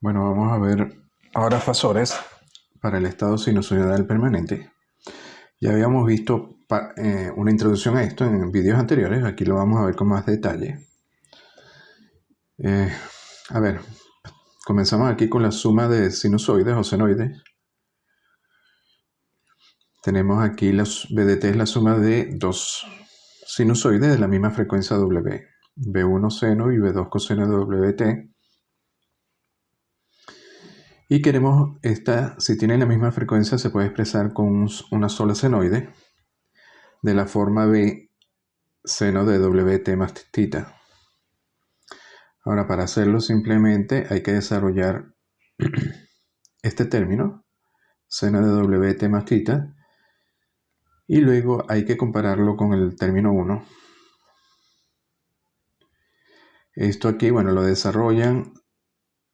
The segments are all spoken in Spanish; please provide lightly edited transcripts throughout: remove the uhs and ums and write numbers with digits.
Bueno, vamos a ver ahora fasores para el estado sinusoidal permanente. Ya habíamos visto una introducción a esto en vídeos anteriores. Aquí lo vamos a ver con más detalle. A ver, comenzamos aquí con la suma de sinusoides o senoides. Tenemos aquí los BDT, es la suma de dos sinusoides de la misma frecuencia W. B1 seno y B2 coseno de WT. Y queremos si tienen la misma frecuencia, se puede expresar con una sola senoide de la forma B seno de WT más θ. Ahora, para hacerlo simplemente hay que desarrollar este término, seno de WT más θ, y luego hay que compararlo con el término 1. Esto aquí, bueno, lo desarrollan,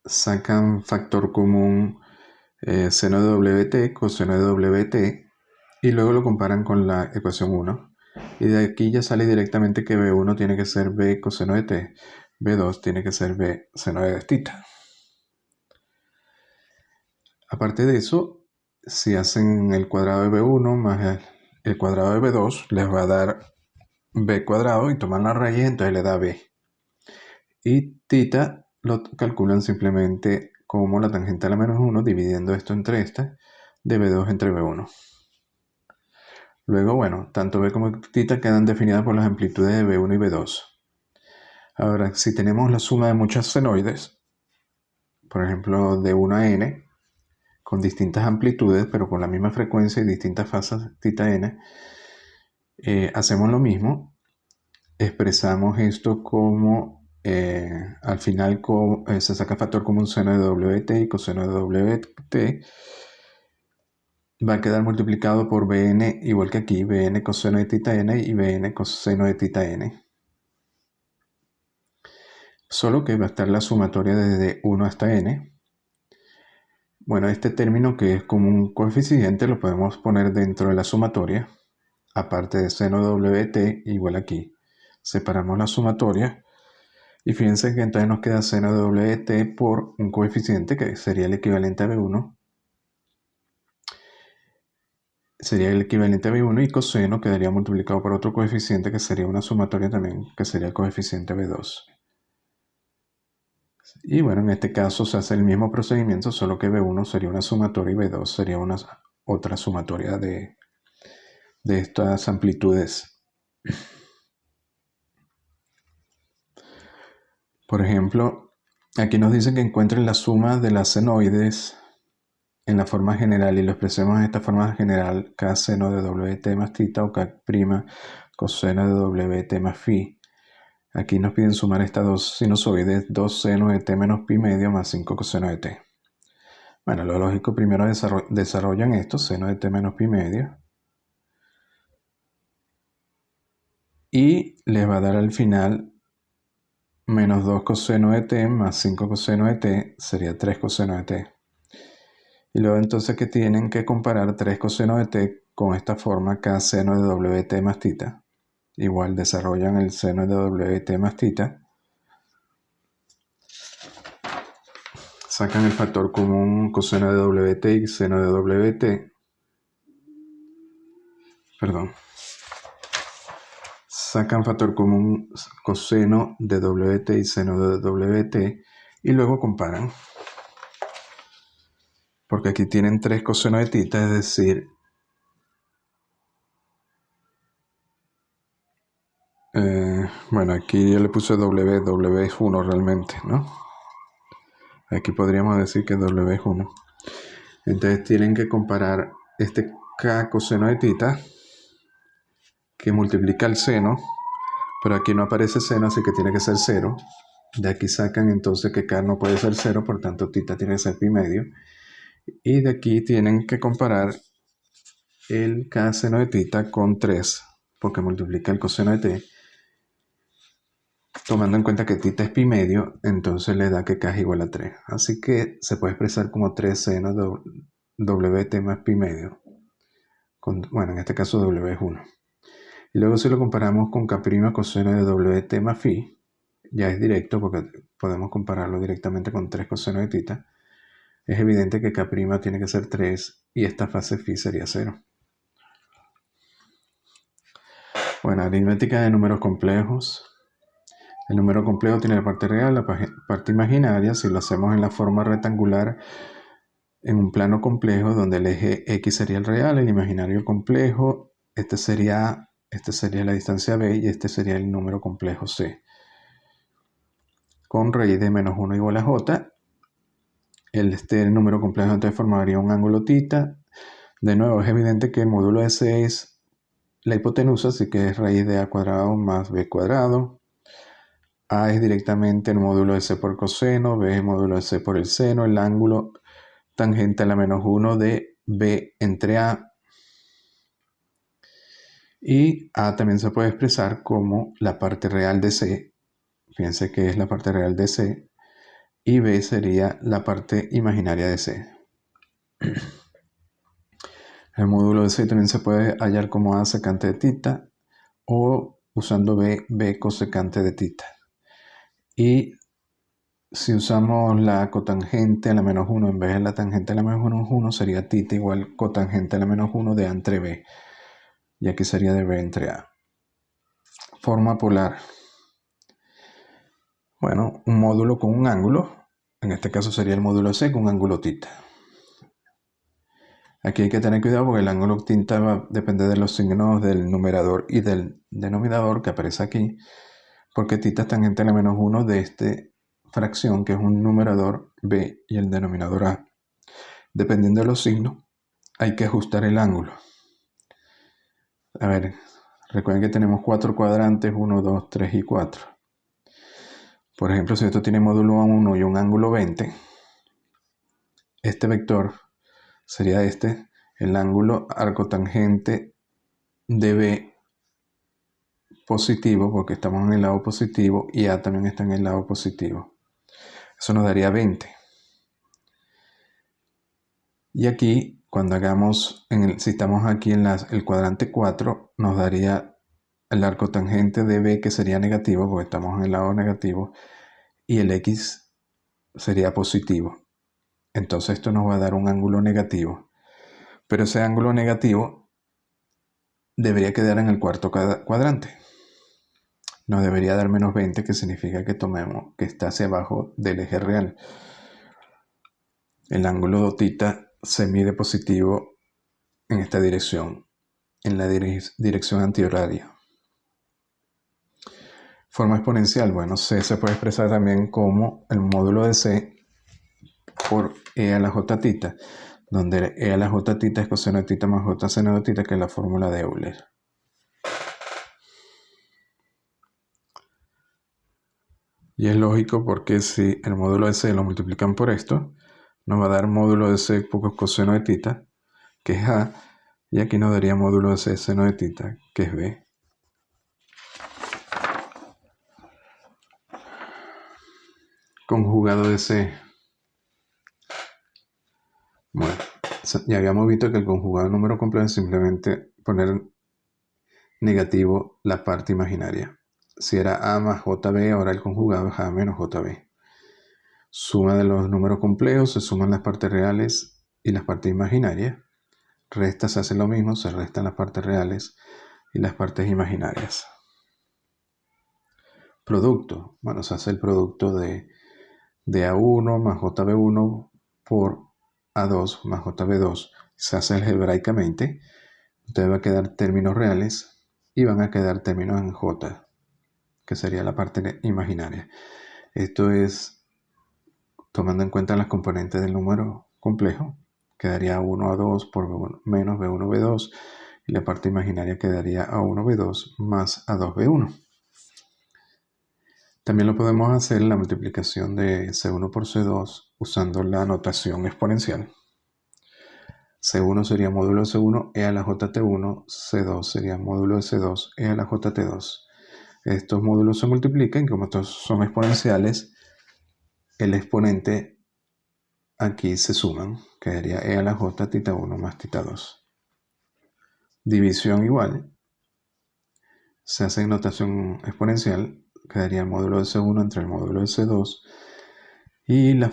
sacan factor común seno de WT, coseno de WT, y luego lo comparan con la ecuación 1. Y de aquí ya sale directamente que B1 tiene que ser B coseno de T, B2 tiene que ser B seno de θ. Aparte de eso, si hacen el cuadrado de B1 más el cuadrado de B2, les va a dar B cuadrado y toman la raíz, entonces le da B. Y θ lo calculan simplemente como la tangente a la menos 1, dividiendo esto entre esta, de B2 entre B1. Luego, bueno, tanto B como θ quedan definidas por las amplitudes de B1 y B2. Ahora, si tenemos la suma de muchas senoides, por ejemplo, de 1 a n, con distintas amplitudes, pero con la misma frecuencia y distintas fases θn, hacemos lo mismo. Expresamos esto como, al final se saca factor común seno de WT y coseno de WT. Va a quedar multiplicado por Bn, igual que aquí, Bn coseno de θn y Bn coseno de θn. Solo que va a estar la sumatoria desde 1 hasta n. Bueno, este término que es como un coeficiente lo podemos poner dentro de la sumatoria, aparte de seno de WT igual aquí. Separamos la sumatoria y fíjense que entonces nos queda seno de WT por un coeficiente que sería el equivalente a B1. Sería el equivalente a B1 y coseno quedaría multiplicado por otro coeficiente que sería una sumatoria también, que sería el coeficiente B2. Y bueno, en este caso se hace el mismo procedimiento, solo que B1 sería una sumatoria y B2 sería una otra sumatoria de estas amplitudes. Por ejemplo, aquí nos dice que encuentren la suma de las senoides en la forma general y lo expresemos en esta forma general, K seno de WT más θ o K' coseno de WT más phi. Aquí nos piden sumar estas dos sinusoides, 2 seno de t menos pi medio más 5 coseno de t. Bueno, lo lógico, primero desarrollan esto, seno de t menos pi medio. Y les va a dar al final menos 2 coseno de t más 5 coseno de t, sería 3 coseno de t. Y luego entonces que tienen que comparar 3 coseno de t con esta forma K seno de WT más θ. Igual desarrollan el seno de WT más θ. Sacan el factor común coseno de WT y seno de WT. Perdón. Sacan factor común coseno de WT y seno de WT y luego comparan. Porque aquí tienen 3 coseno de θ, es decir, bueno, aquí yo le puse W es 1 realmente, ¿no? Aquí podríamos decir que W es 1. Entonces tienen que comparar este K coseno de θ, que multiplica el seno, pero aquí no aparece seno, así que tiene que ser 0. De aquí sacan entonces que K no puede ser 0, por tanto θ tiene que ser pi medio. Y de aquí tienen que comparar el K seno de θ con 3, porque multiplica el coseno de t. Tomando en cuenta que θ es pi medio, entonces le da que K es igual a 3. Así que se puede expresar como 3 seno de WT más pi medio. Bueno, en este caso W es 1. Y luego si lo comparamos con K' coseno de WT más phi, ya es directo porque podemos compararlo directamente con 3 coseno de θ. es evidente que K' tiene que ser 3 y esta fase phi sería 0. Bueno, aritmética de números complejos. El número complejo tiene la parte real, la parte imaginaria. Si lo hacemos en la forma rectangular, en un plano complejo donde el eje X sería el real, el imaginario el complejo, este sería A, este sería la distancia B y este sería el número complejo C. Con raíz de menos 1 igual a J, el número complejo entonces formaría un ángulo θ. De nuevo, es evidente que el módulo de C es la hipotenusa, así que es raíz de A cuadrado más B cuadrado. A es directamente el módulo de C por coseno, B es el módulo de C por el seno, el ángulo tangente a la menos 1 de B entre A. Y A también se puede expresar como la parte real de C. Fíjense que es la parte real de C. Y B sería la parte imaginaria de C. El módulo de C también se puede hallar como A secante de θ o usando B cosecante de θ. Y si usamos la cotangente a la menos 1 en vez de la tangente a la menos 1, sería θ igual cotangente a la menos 1 de A entre B. Y aquí sería de B entre A. Forma polar. Bueno, un módulo con un ángulo. En este caso sería el módulo C con un ángulo θ. Aquí hay que tener cuidado porque el ángulo θ va a depender de los signos del numerador y del denominador que aparece aquí. Porque θ es tangente a la menos 1 de esta fracción que es un numerador B y el denominador A. Dependiendo de los signos, hay que ajustar el ángulo. A ver, recuerden que tenemos 4 cuadrantes, 1, 2, 3 y 4. Por ejemplo, si esto tiene módulo 1 y un ángulo 20, este vector sería el ángulo arcotangente de B positivo, porque estamos en el lado positivo, y A también está en el lado positivo. Eso nos daría 20. Y aquí, cuando hagamos, si estamos aquí en el cuadrante 4, nos daría el arco tangente de B, que sería negativo, porque estamos en el lado negativo, y el X sería positivo. Entonces esto nos va a dar un ángulo negativo. Pero ese ángulo negativo debería quedar en el cuarto cuadrante. Nos debería dar menos 20, que significa que está hacia abajo del eje real. El ángulo θ se mide positivo en esta dirección, en la dirección antihoraria. Forma exponencial, bueno, C se puede expresar también como el módulo de C por E a la Jθ, donde E a la Jθ es coseno de θ más J seno de θ, que es la fórmula de Euler. Y es lógico porque si el módulo de C lo multiplican por esto, nos va a dar módulo de C por coseno de θ, que es A, y aquí nos daría módulo de C seno de θ, que es B. Conjugado de C. Bueno, ya habíamos visto que el conjugado de número complejo es simplemente poner negativo la parte imaginaria. Si era A más JB, ahora el conjugado es A menos JB. Suma de los números complejos, se suman las partes reales y las partes imaginarias. Resta, se hace lo mismo, se restan las partes reales y las partes imaginarias. Producto. Bueno, se hace el producto de A1 más JB1 por A2 más JB2. Se hace algebraicamente. Entonces va a quedar términos reales y van a quedar términos en J, que sería la parte imaginaria. Esto es tomando en cuenta las componentes del número complejo. Quedaría A1, A2 por B1, menos B1, B2. Y la parte imaginaria quedaría A1, B2 más A2, B1. También lo podemos hacer la multiplicación de C1 por C2 usando la notación exponencial. C1 sería módulo de C1 e a la JT1, C2 sería módulo de C2 e a la JT2. Estos módulos se multiplican, como estos son exponenciales, el exponente aquí se suman, quedaría e a la j θ1 más θ2. División igual, se hace en notación exponencial, quedaría el módulo de C1 entre el módulo de C2, Y la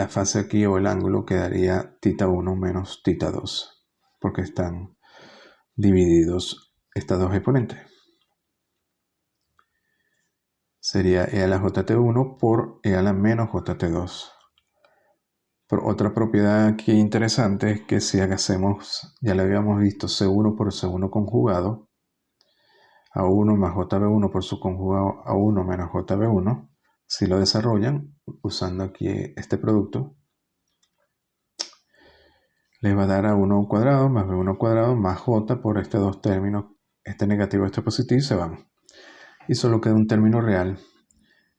fase aquí o el ángulo quedaría θ1 menos θ2, porque están divididos estas dos exponentes. Sería e a la jt1 por e a la menos jt2. Por otra propiedad aquí interesante es que si hacemos, ya le habíamos visto, C1 por C1 conjugado, A1 más JB1 por su conjugado A1 menos JB1, si lo desarrollan usando aquí este producto, les va a dar A1 al cuadrado más B1 al cuadrado más J por estos dos términos, este negativo y este positivo, y se van. Y solo queda un término real,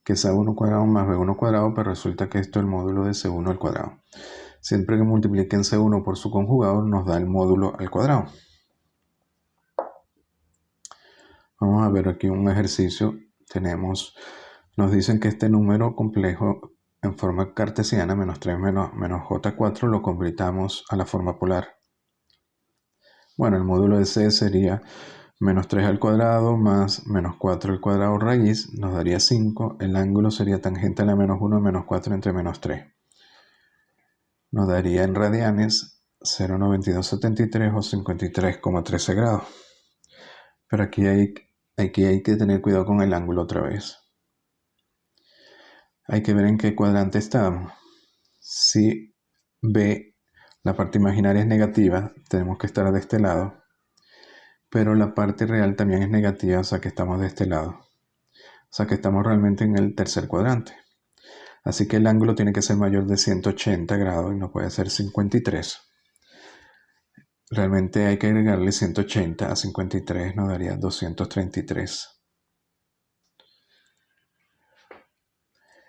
que es A1 al cuadrado más B1 al cuadrado, pero resulta que esto es el módulo de C1 al cuadrado. Siempre que multipliquen C1 por su conjugado nos da el módulo al cuadrado. Vamos a ver aquí un ejercicio. Nos dicen que este número complejo en forma cartesiana, menos 3 menos J4, lo convirtamos a la forma polar. Bueno, el módulo de C sería menos 3 al cuadrado más menos 4 al cuadrado raíz, nos daría 5. El ángulo sería tangente a la menos 1 menos 4 entre menos 3. Nos daría en radianes 0,9273 o 53,13 grados. Pero aquí hay que tener cuidado con el ángulo otra vez. Hay que ver en qué cuadrante estamos. Si B, la parte imaginaria es negativa, tenemos que estar de este lado. Pero la parte real también es negativa, o sea que estamos de este lado. O sea que estamos realmente en el tercer cuadrante. Así que el ángulo tiene que ser mayor de 180 grados y no puede ser 53. Realmente hay que agregarle 180 a 53, nos daría 233.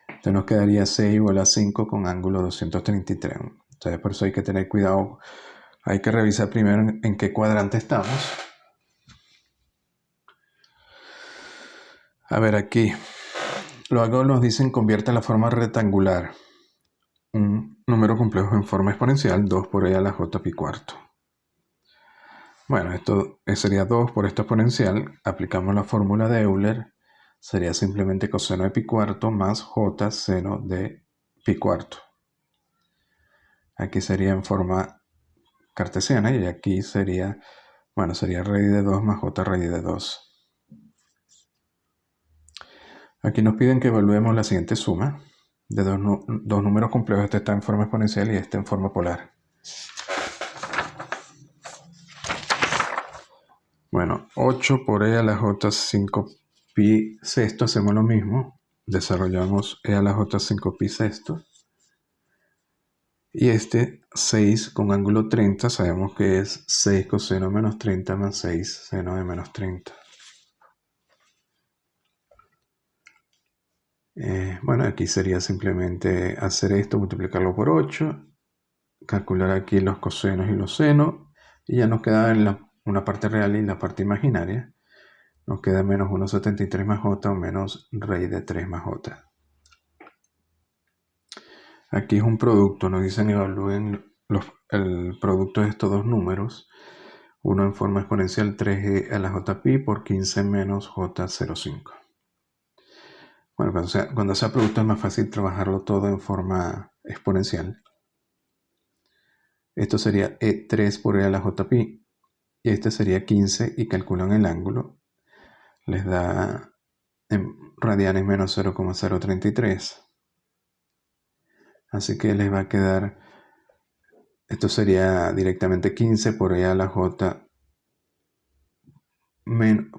Entonces nos quedaría C igual a 5 con ángulo 233. Entonces por eso hay que tener cuidado. Hay que revisar primero en qué cuadrante estamos. A ver aquí. Luego nos dicen convierte la forma rectangular. Un número complejo en forma exponencial, 2 por e a la j pi cuarto. Bueno, esto sería 2 por esta exponencial. Aplicamos la fórmula de Euler. Sería simplemente coseno de pi cuarto más j seno de pi cuarto. Aquí sería en forma cartesiana y aquí sería, bueno, sería raíz de 2 más j raíz de 2. Aquí nos piden que evaluemos la siguiente suma de dos números complejos. Este está en forma exponencial y este en forma polar. Bueno, 8 por e a la j 5 pi sexto, hacemos lo mismo. Desarrollamos e a la j 5 pi sexto. Y este 6 con ángulo 30, sabemos que es 6 coseno menos 30 más 6 seno de menos 30. Bueno, aquí sería simplemente hacer esto, multiplicarlo por 8, calcular aquí los cosenos y los senos, y ya nos queda una parte real y la parte imaginaria. Nos queda menos 1,73 más j o menos raíz de 3 más j. Aquí es un producto, nos dicen evalúen el producto de estos dos números. Uno en forma exponencial 3e a la j pi por 15 menos j05. Bueno, cuando sea producto es más fácil trabajarlo todo en forma exponencial. Esto sería E3 por e a la j pi. Y este sería 15 y calculan el ángulo. Les da en radianes menos 0,033. Así que les va a quedar, esto sería directamente 15 por e a la j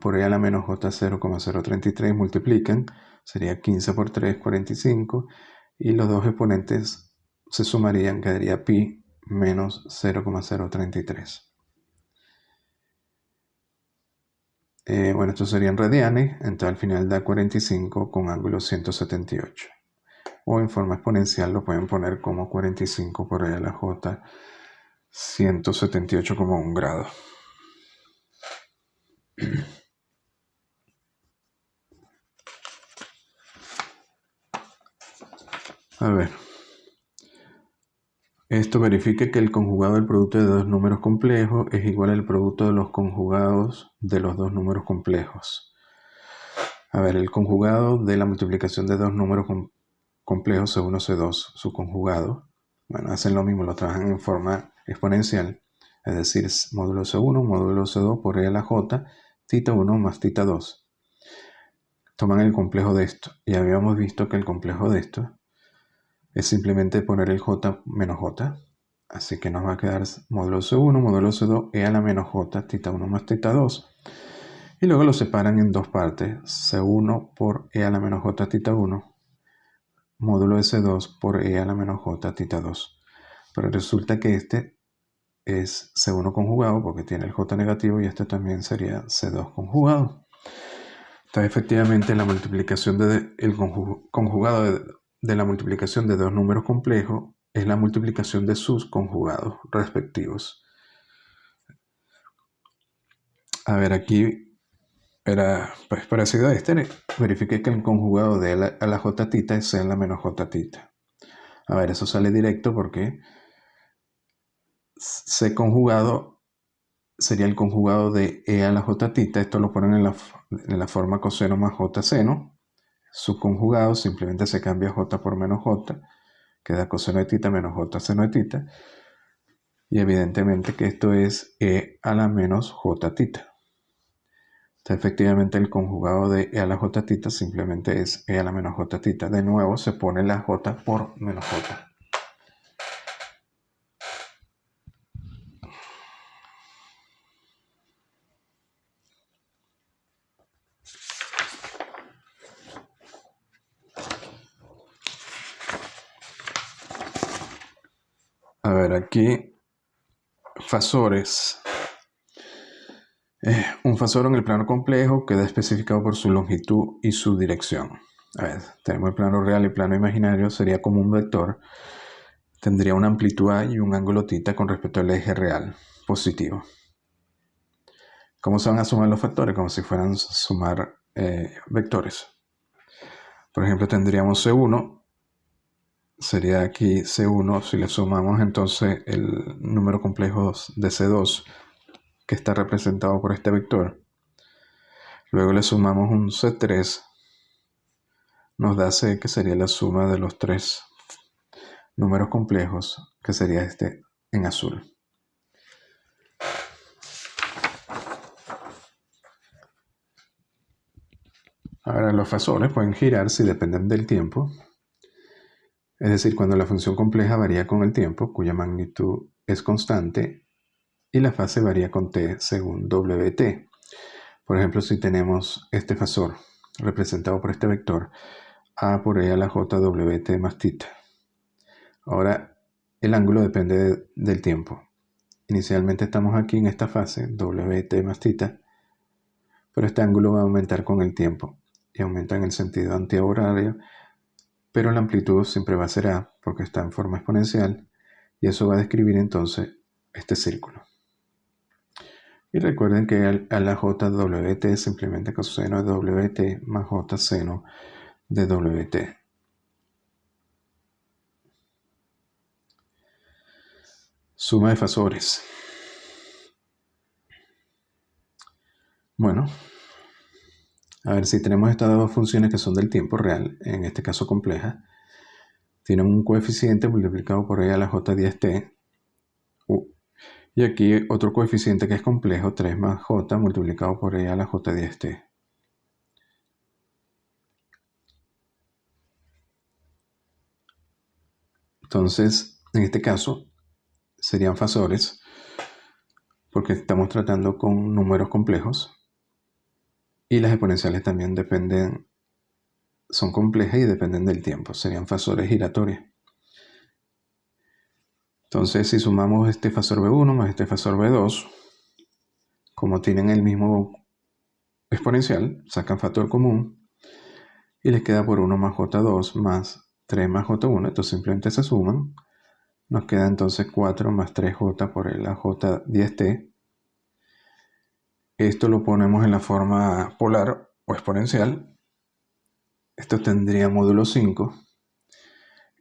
por e a la menos j 0,033, multiplican, sería 15 por 3, 45, y los dos exponentes se sumarían, quedaría pi menos 0,033. Bueno, estos serían radianes, entonces al final da 45 con ángulo 178. O en forma exponencial lo pueden poner como 45 por e a la j 178,1 grados. A ver. Esto verifica que el conjugado del producto de dos números complejos es igual al producto de los conjugados de los dos números complejos. A ver, el conjugado de la multiplicación de dos números complejo C1, C2, su conjugado. Bueno, hacen lo mismo, lo trabajan en forma exponencial, es decir, módulo C1, módulo C2 por E a la J, tita 1 más tita 2. Toman el complejo de esto, y habíamos visto que el complejo de esto es simplemente poner el J menos J. Así que nos va a quedar módulo C1, módulo C2, E a la menos J, tita 1 más tita 2. Y luego lo separan en dos partes, C1 por E a la menos J, tita 1, módulo de C2 por E a la menos J, tita 2. Pero resulta que este es C1 conjugado porque tiene el J negativo y este también sería C2 conjugado. Entonces, efectivamente, la multiplicación el conjugado de la multiplicación de dos números complejos es la multiplicación de sus conjugados respectivos. A ver, aquí era pues, parecido a este. Verifique que el conjugado de a la j tita es C en la menos j tita. A ver, eso sale directo porque C conjugado sería el conjugado de E a la j tita. Esto lo ponen en la forma coseno más j seno. Su conjugado simplemente se cambia j por menos j. Queda coseno de tita menos j seno de tita. Y evidentemente que esto es E a la menos j tita. Entonces, efectivamente, el conjugado de E a la j tita simplemente es E a la menos j tita. De nuevo, se pone la j por menos j. A ver, aquí, fasores. Un fasor en el plano complejo queda especificado por su longitud y su dirección. A ver, tenemos el plano real y el plano imaginario. Sería como un vector. Tendría una amplitud A y un ángulo tita con respecto al eje real, positivo. ¿Cómo se van a sumar los factores? Como si fueran sumar vectores. Por ejemplo, tendríamos C1. Sería aquí C1, si le sumamos entonces el número complejo de C2, que está representado por este vector. Luego le sumamos un C3, nos da C, que sería la suma de los tres números complejos, que sería este en azul. Ahora, los fasores pueden girar si dependen del tiempo, es decir, cuando la función compleja varía con el tiempo, cuya magnitud es constante, y la fase varía con t según Wt. Por ejemplo, si tenemos este fasor representado por este vector, A por E a la J Wt más tita. Ahora, el ángulo depende del tiempo. Inicialmente estamos aquí en esta fase, Wt más tita, pero este ángulo va a aumentar con el tiempo y aumenta en el sentido antihorario, pero la amplitud siempre va a ser A porque está en forma exponencial y eso va a describir entonces este círculo. Y recuerden que a la j Wt es simplemente coseno de Wt más j seno de Wt. Suma de fasores. Bueno, a ver si tenemos estas dos funciones que son del tiempo real, en este caso complejas, tienen un coeficiente multiplicado por E a la j 10t, y aquí otro coeficiente que es complejo, 3 más j multiplicado por E a la j 10t. Entonces, en este caso, serían fasores, porque estamos tratando con números complejos, y las exponenciales también son complejas y dependen del tiempo, serían fasores giratorios. Entonces, si sumamos este fasor B1 más este fasor B2, como tienen el mismo exponencial, sacan factor común y les queda por 1 más J2 más 3 más J1, estos simplemente se suman. Nos queda entonces 4 más 3J por la J10t. Esto lo ponemos en la forma polar o exponencial. Esto tendría módulo 5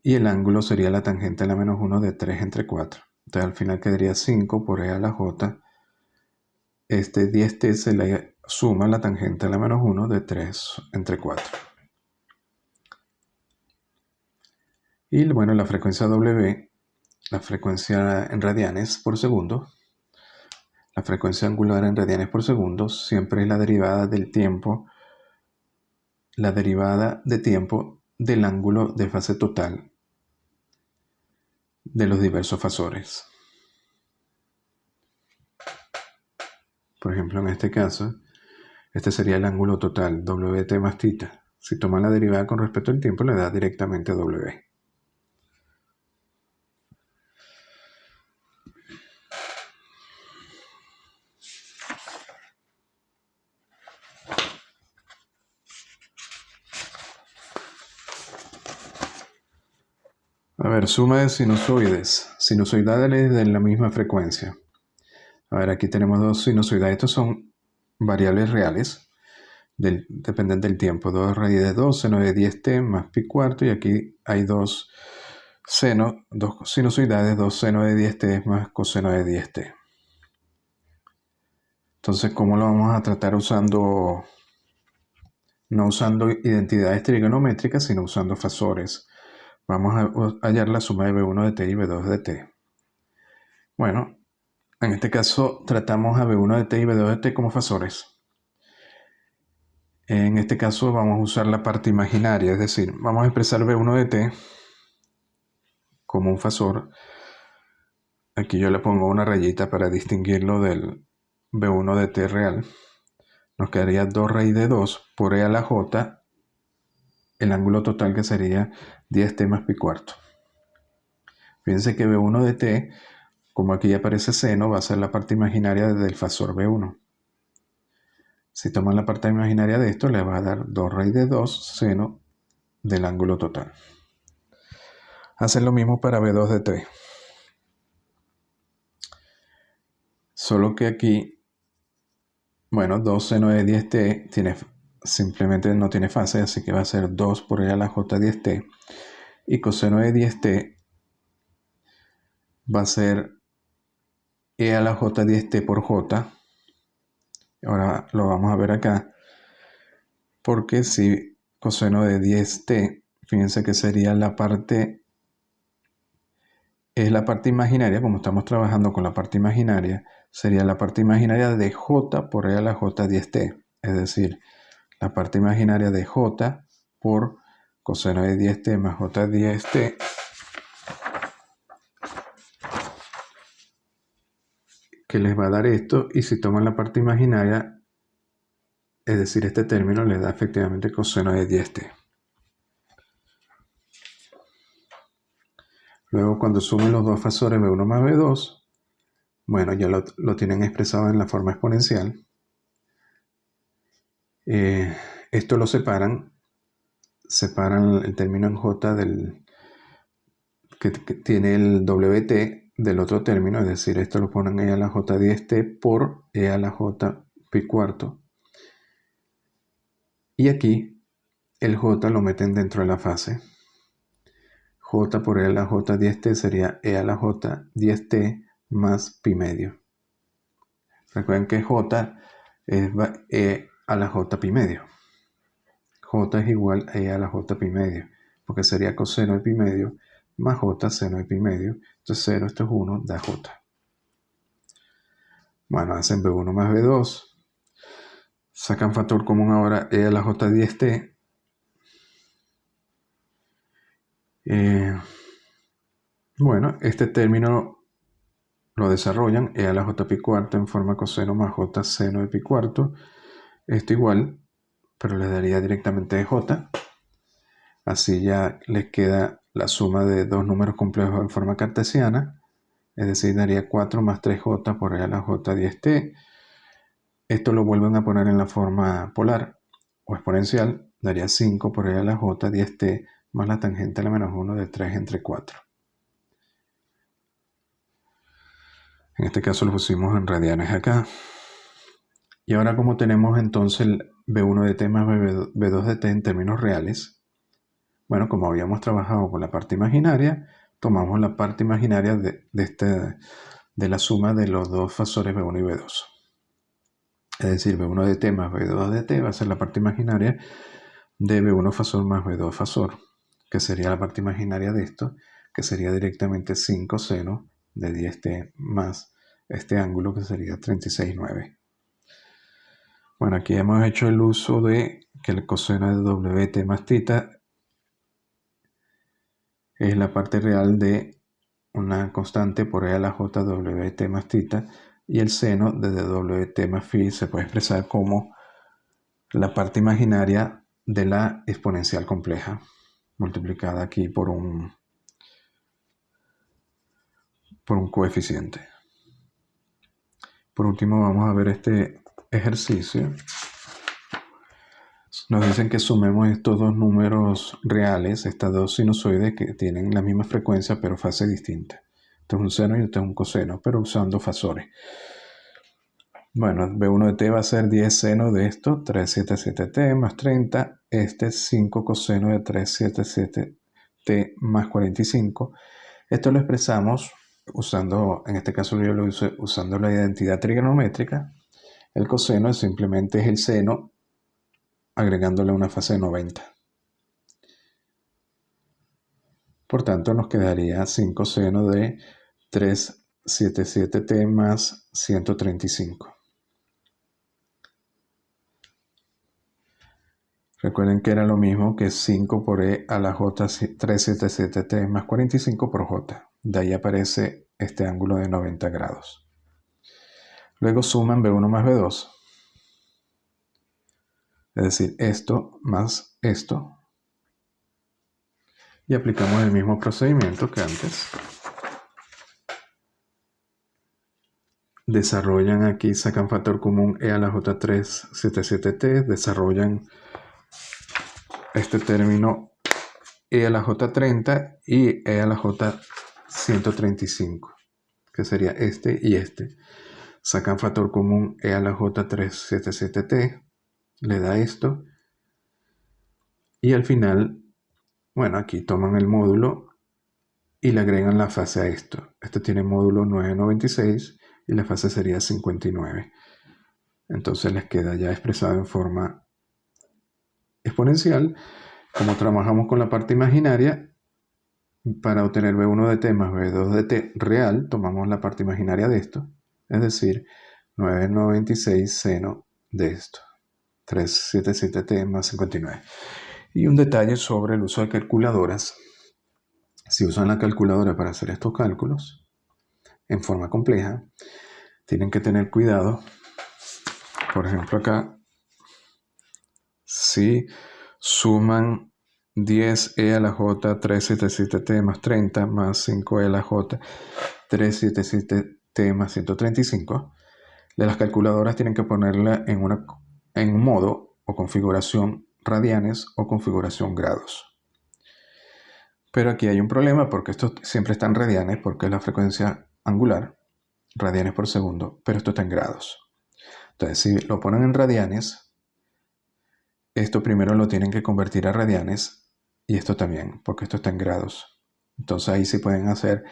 y el ángulo sería la tangente a la menos 1 de 3 entre 4. Entonces al final quedaría 5 por E a la J. Este 10t se le suma la tangente a la menos 1 de 3 entre 4. Y bueno, la frecuencia W, la frecuencia en radianes por segundo, la frecuencia angular en radianes por segundo siempre es la derivada del tiempo, la derivada de tiempo del ángulo de fase total de los diversos fasores. Por ejemplo, en este caso, este sería el ángulo total, Wt más θ. Si toman la derivada con respecto al tiempo, le da directamente W. A ver, suma de sinusoides. Sinusoidales de la misma frecuencia. A ver, aquí tenemos dos sinusoidales. Estos son variables reales. Dependen del tiempo. 2 raíz de 2, seno de 10t más pi cuarto. Y aquí hay dos sinusoidades, 2 seno de 10t más coseno de 10t. Entonces, ¿cómo lo vamos a tratar usando, no usando identidades trigonométricas, sino usando fasores? Vamos a hallar la suma de B1 de t y B2 de t. Bueno, en este caso tratamos a B1 de t y B2 de t como fasores. En este caso vamos a usar la parte imaginaria, es decir, vamos a expresar B1 de t como un fasor. Aquí yo le pongo una rayita para distinguirlo del B1 de t real. Nos quedaría 2 raíz de 2 por e a la j, el ángulo total que sería 10t más pi cuarto. Fíjense que B1 de t, como aquí aparece seno, va a ser la parte imaginaria del fasor B1. Si toman la parte imaginaria de esto, le va a dar 2 raíz de 2 seno del ángulo total. Hacen lo mismo para B2 de t. Solo que aquí, bueno, 2 seno de 10t simplemente no tiene fase, así que va a ser 2 por e a la j 10t. Y coseno de 10t va a ser e a la j 10t por j. Ahora lo vamos a ver acá. Porque si coseno de 10t, fíjense que sería la parte, es la parte imaginaria, como estamos trabajando con la parte imaginaria, sería la parte imaginaria de j por e a la j 10t. Es decir, la parte imaginaria de j por coseno de 10t más j 10t, que les va a dar esto, y si toman la parte imaginaria, es decir, este término les da efectivamente coseno de 10t. Luego, cuando sumen los dos fasores B1 más B2, bueno, ya lo tienen expresado en la forma exponencial. Esto lo separan el término en j que tiene el wt del otro término, es decir, esto lo ponen e a la j 10t por e a la j pi cuarto. Y aquí el j lo meten dentro de la fase. J por e a la j 10t sería e a la j 10t más pi medio. Recuerden que j es e a la j pi medio. J es igual a e a la j pi medio, porque sería coseno de pi medio más j seno de pi medio. Entonces 0, esto es 1, da j. Bueno, hacen B1 más B2. Sacan factor común ahora e a la j 10t. Bueno, este término lo desarrollan e a la j pi cuarto en forma coseno más j seno de pi cuarto. Esto igual, pero les daría directamente de j. Así ya les queda la suma de dos números complejos en forma cartesiana, es decir, daría 4 más 3j por e a la j 10t. Esto lo vuelven a poner en la forma polar o exponencial, daría 5 por e a la j 10t más la tangente a la menos 1 de 3 entre 4. En este caso lo pusimos en radianes acá. Y ahora, como tenemos entonces el B1 de t más B2 de t en términos reales, bueno, como habíamos trabajado con la parte imaginaria, tomamos la parte imaginaria de la suma de los dos fasores B1 y B2. Es decir, B1 de t más B2 de t va a ser la parte imaginaria de B1 fasor más B2 fasor, que sería la parte imaginaria de esto, que sería directamente 5 seno de 10t más este ángulo que sería 36,9. Bueno, aquí hemos hecho el uso de que el coseno de wt más θ es la parte real de una constante por e a la j wt más θ, y el seno de wt más phi se puede expresar como la parte imaginaria de la exponencial compleja multiplicada aquí por un coeficiente. Por último, vamos a ver este ejercicio. Nos dicen que sumemos estos dos números reales, estas dos sinusoides que tienen la misma frecuencia pero fase distinta. Esto es un seno y esto es un coseno, pero usando fasores. Bueno, B1 de t va a ser 10 seno de esto, 377t más 30. Este es 5 coseno de 377t más 45. Esto lo expresamos usando, en este caso yo lo uso usando la identidad trigonométrica. El coseno simplemente es el seno agregándole una fase de 90. Por tanto, nos quedaría 5 seno de 377t más 135. Recuerden que era lo mismo que 5 por e a la j 377t más 45 por j. De ahí aparece este ángulo de 90 grados. Luego suman B1 más B2. Es decir, esto más esto. Y aplicamos el mismo procedimiento que antes. Desarrollan aquí, sacan factor común e a la j 377t. Desarrollan este término e a la j30 y e a la j135, que sería este y este. Sacan factor común e a la j377t, le da esto, y al final, bueno, aquí toman el módulo y le agregan la fase a esto. Esto tiene módulo 996 y la fase sería 59. Entonces les queda ya expresado en forma exponencial. Como trabajamos con la parte imaginaria, para obtener B1 de t más B2 de t real, tomamos la parte imaginaria de esto, es decir, 996 seno de esto, 377t más 59. Y un detalle sobre el uso de calculadoras. Si usan la calculadora para hacer estos cálculos en forma compleja, tienen que tener cuidado. Por ejemplo, acá, si suman 10e a la j 377t más 30 más 5e a la j 377t más 135, de las calculadoras tienen que ponerla en un modo o configuración radianes o configuración grados. Pero aquí hay un problema porque esto siempre está en radianes porque es la frecuencia angular, radianes por segundo, pero esto está en grados. Entonces, si lo ponen en radianes, esto primero lo tienen que convertir a radianes y esto también, porque esto está en grados. Entonces ahí sí pueden hacer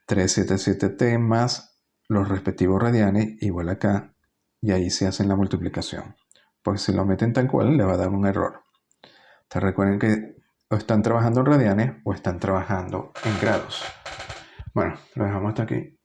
377t más los respectivos radianes igual acá, y ahí se hacen la multiplicación. Porque si lo meten tal cual, le va a dar un error. Entonces recuerden que o están trabajando en radianes o están trabajando en grados. Bueno, lo dejamos hasta aquí.